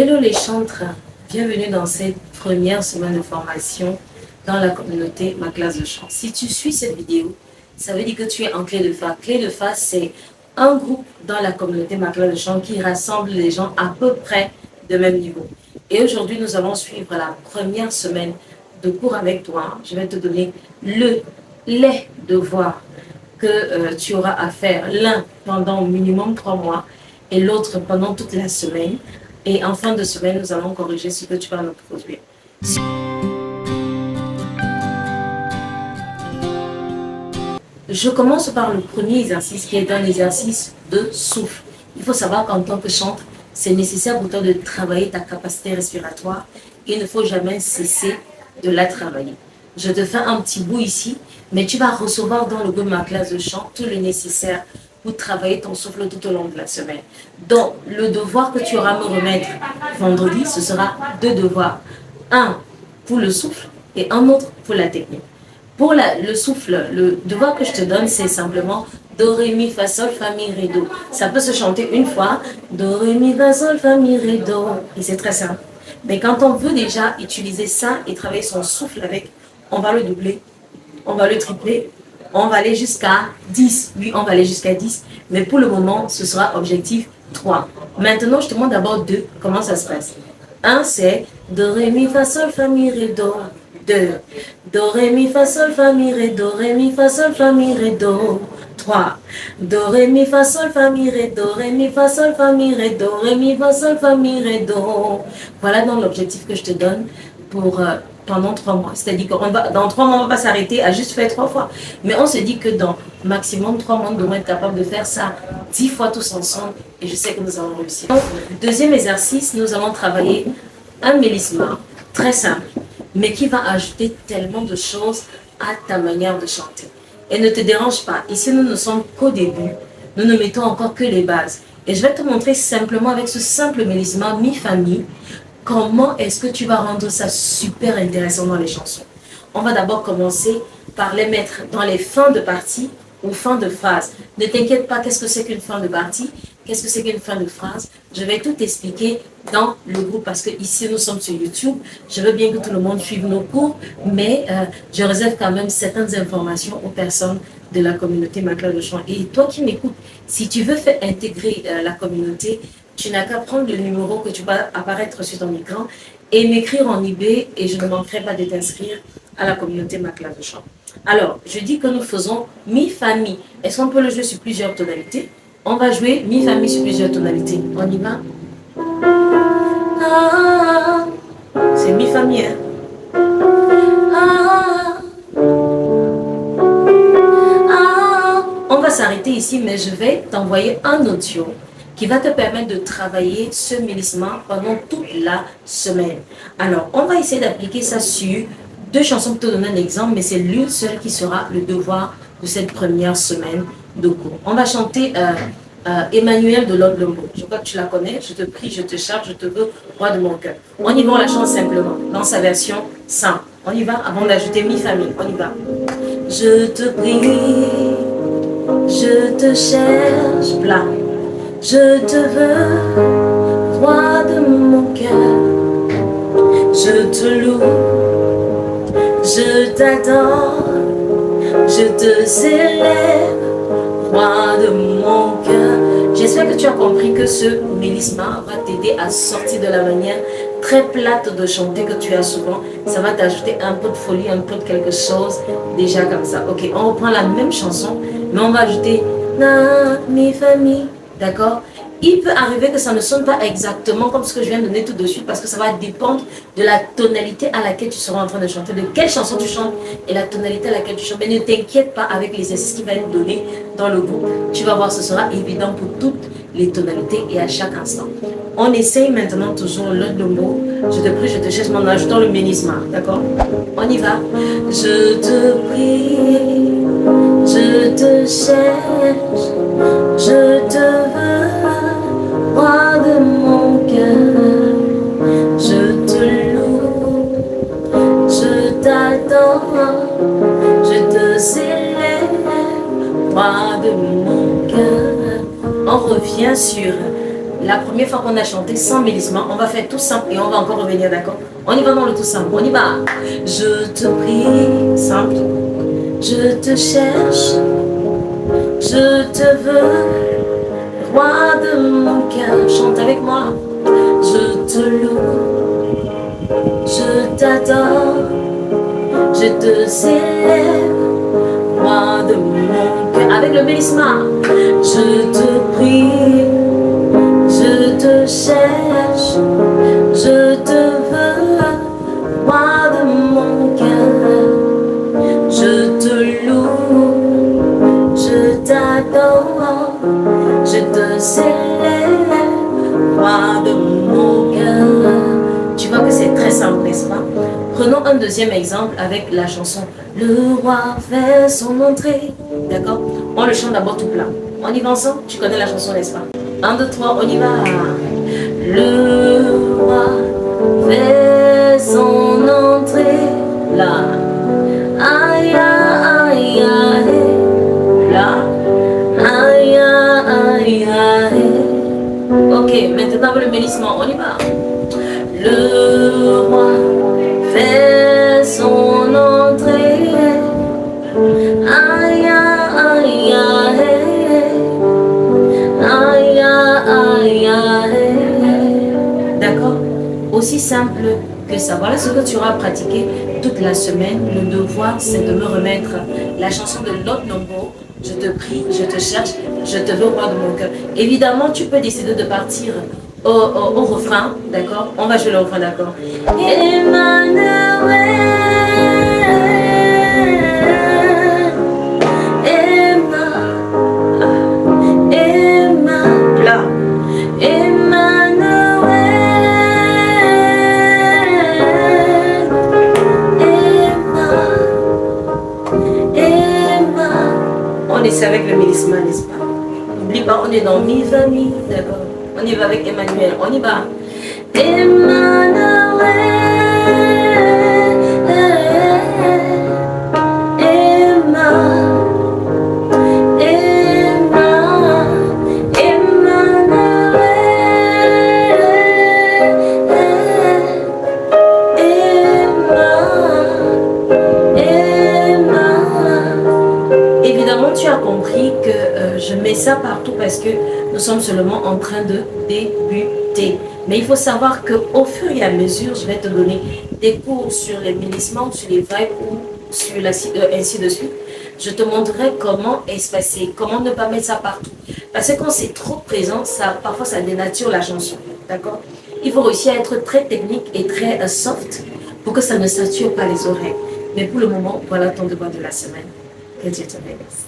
Hello les chantres, bienvenue dans cette première semaine de formation dans la communauté Ma Classe de Chant. Si tu suis cette vidéo, ça veut dire que tu es en Clé de Fa. Clé de Fa, c'est un groupe dans la communauté Ma Classe de Chant qui rassemble les gens à peu près de même niveau. Et aujourd'hui, nous allons suivre la première semaine de cours avec toi. Je vais te donner les devoirs que tu auras à faire, l'un pendant au minimum 3 mois et l'autre pendant toute la semaine. Et en fin de semaine, nous allons corriger ce que tu vas nous produire. Je commence par le premier exercice qui est un exercice de souffle. Il faut savoir qu'en tant que chantre, c'est nécessaire pour toi de travailler ta capacité respiratoire. Il ne faut jamais cesser de la travailler. Je te fais un petit bout ici, mais tu vas recevoir dans le groupe Ma Classe de Chant tout le nécessaire pour travailler ton souffle tout au long de la semaine. Donc, le devoir que tu auras à me remettre vendredi, ce sera 2 devoirs. Un pour le souffle et un autre pour la technique. Pour le souffle, le devoir que je te donne, c'est simplement Do, Ré, Mi, Fa, Sol, Fa, Mi, Ré, Do. Ça peut se chanter une fois, Do, Ré, Mi, Fa, Sol, Fa, Mi, Ré, Do. Et c'est très simple. Mais quand on veut déjà utiliser ça et travailler son souffle avec, on va le doubler, on va le tripler, on va aller jusqu'à 10. Oui, on va aller jusqu'à 10. Mais pour le moment, ce sera objectif 3. Maintenant, je te montre d'abord 2. Comment ça se passe? 1, c'est Do, Ré, Mi, Fa, Sol, Fa, Mi, Ré, Do. 2. Do, Ré, Mi, Fa, Sol, Fa, Mi, Ré, Do, Ré, Mi, Fa, Sol, Fa, Mi, Ré, Do. 3. Do, Ré, Mi, Fa, Sol, Fa, Mi, Ré, Do, Ré, Mi, Fa, Sol, Fa, Mi, Ré, Do, Ré, Mi, Fa, Sol, Fa, Mi, Ré, Do. Voilà donc l'objectif que je te donne pour pendant 3 mois. C'est-à-dire que dans 3 mois, on ne va pas s'arrêter à juste faire 3 fois. Mais on se dit que dans maximum 3 mois, nous devons être capables de faire ça 10 fois tous ensemble. Et je sais que nous allons réussir. Deuxième exercice, nous allons travailler un mélissement très simple, mais qui va ajouter tellement de choses à ta manière de chanter. Et ne te dérange pas, ici nous ne sommes qu'au début, nous ne mettons encore que les bases. Et je vais te montrer simplement avec ce simple mélissement mi-famille, comment est-ce que tu vas rendre ça super intéressant dans les chansons. On va d'abord commencer par les mettre dans les fins de partie ou fin de phrase. Ne t'inquiète pas, qu'est-ce que c'est qu'une fin de partie? Qu'est-ce que c'est qu'une fin de phrase? Je vais tout expliquer dans le groupe parce que ici nous sommes sur YouTube. Je veux bien que tout le monde suive nos cours, mais je réserve quand même certaines informations aux personnes de la communauté Ma Classe de Chant. Et toi qui m'écoutes, si tu veux faire intégrer la communauté, tu n'as qu'à prendre le numéro que tu vas apparaître sur ton écran et m'écrire en IB et je ne manquerai pas de t'inscrire à la communauté Ma Classe de Chant. Alors, je dis que nous faisons mi-fa-mi. Est-ce qu'on peut le jouer sur plusieurs tonalités? On va jouer mi-fa-mi sur plusieurs tonalités. On y va? Ah, c'est mi-fa-mi, hein? Ah, ah. On va s'arrêter ici, mais je vais t'envoyer un audio qui va te permettre de travailler ce mélissement pendant toute la semaine. Alors, on va essayer d'appliquer ça sur 2 chansons pour te donner un exemple, mais c'est l'une seule qui sera le devoir de cette première semaine de cours. On va chanter Emmanuel de Lord Lombo. Je crois que tu la connais. Je te prie, je te charge, je te veux, roi de mon cœur. On y va, on la chante simplement, dans sa version simple. On y va avant d'ajouter mi-famille. On y va. Je te prie, je te cherche, blanc. Je te veux, roi de mon cœur. Je te loue, je t'adore, je te célèbre, roi de mon cœur. J'espère que tu as compris que ce mélissement va t'aider à sortir de la manière très plate de chanter que tu as souvent. Ça va t'ajouter un peu de folie, un peu de quelque chose, déjà comme ça. Ok, on reprend la même chanson, mais on va ajouter na, mi, fa, mi. D'accord? Il peut arriver que ça ne sonne pas exactement comme ce que je viens de donner tout de suite parce que ça va dépendre de la tonalité à laquelle tu seras en train de chanter, de quelle chanson tu chantes et la tonalité à laquelle tu chantes. Mais ne t'inquiète pas avec l'exercice qu'il va être donné dans le groupe. Tu vas voir, ce sera évident pour toutes les tonalités et à chaque instant. On essaye maintenant toujours l'autre le mot. Je te prie, je te cherche en ajoutant le mélissement. D'accord? On y va. Je te prie, je te cherche, je te veux, roi de mon cœur. Je te loue, je t'adore, je te célèbre, roi de mon cœur. On revient sur la première fois qu'on a chanté sans mélissement, on va faire tout simple et on va encore revenir, d'accord? On y va dans le tout simple, on y va. Je te prie, simple. Je te cherche, je te veux, roi de mon cœur. Chante avec moi. Je te loue, je t'adore, je te célèbre, roi de mon cœur. Avec le mélissement. Je te prie, je te cherche, je te veux, roi de mon cœur. Je te loue, je t'adore, je te célèbre, roi de mon cœur. Tu vois que c'est très simple, n'est-ce pas? Prenons un deuxième exemple avec la chanson Le roi fait son entrée. D'accord? On le chante d'abord tout plat. On y va ensemble? Tu connais la chanson, n'est-ce pas? 1, 2, 3, on y va. Le roi fait son entrée. Là. Aïe, aïe, aïe. Là. Aïe, aïe, aïe. Ok, maintenant avec le mélissement, on y va. Le roi fait son entrée. Aïe, aïe, aïe. Aïe, aïe, aïe. D'accord? Aussi simple que ça. Voilà ce que tu auras pratiqué toute la semaine. Le devoir, c'est de me remettre la chanson de Lord Nombo. Je te prie, je te cherche, je te veux au roi de mon cœur. Évidemment, tu peux décider de partir au refrain, d'accord? On va jouer le refrain, d'accord? Emmanuel, Emma, Emma, là, Emmanuel, Emma, Emma. On essaie avec le mélissement, n'est-ce pas? N'oublie pas, on est dans mi, fa, mi, d'accord? On y va avec Emmanuel, on y va. Emmanuel, Emma, Emma, Emmanuel, Emma, Emma. Évidemment, tu as compris que je mets ça partout parce que nous sommes seulement en train de débuter. Mais il faut savoir qu'au fur et à mesure, je vais te donner des cours sur les mélissements, sur les vibes ou sur ainsi de suite. Je te montrerai comment espacer, comment ne pas mettre ça partout. Parce que quand c'est trop présent, parfois ça dénature la chanson. D'accord? Il faut réussir à être très technique et très soft pour que ça ne sature pas les oreilles. Mais pour le moment, voilà ton devoir de la semaine. Que Dieu te bénisse.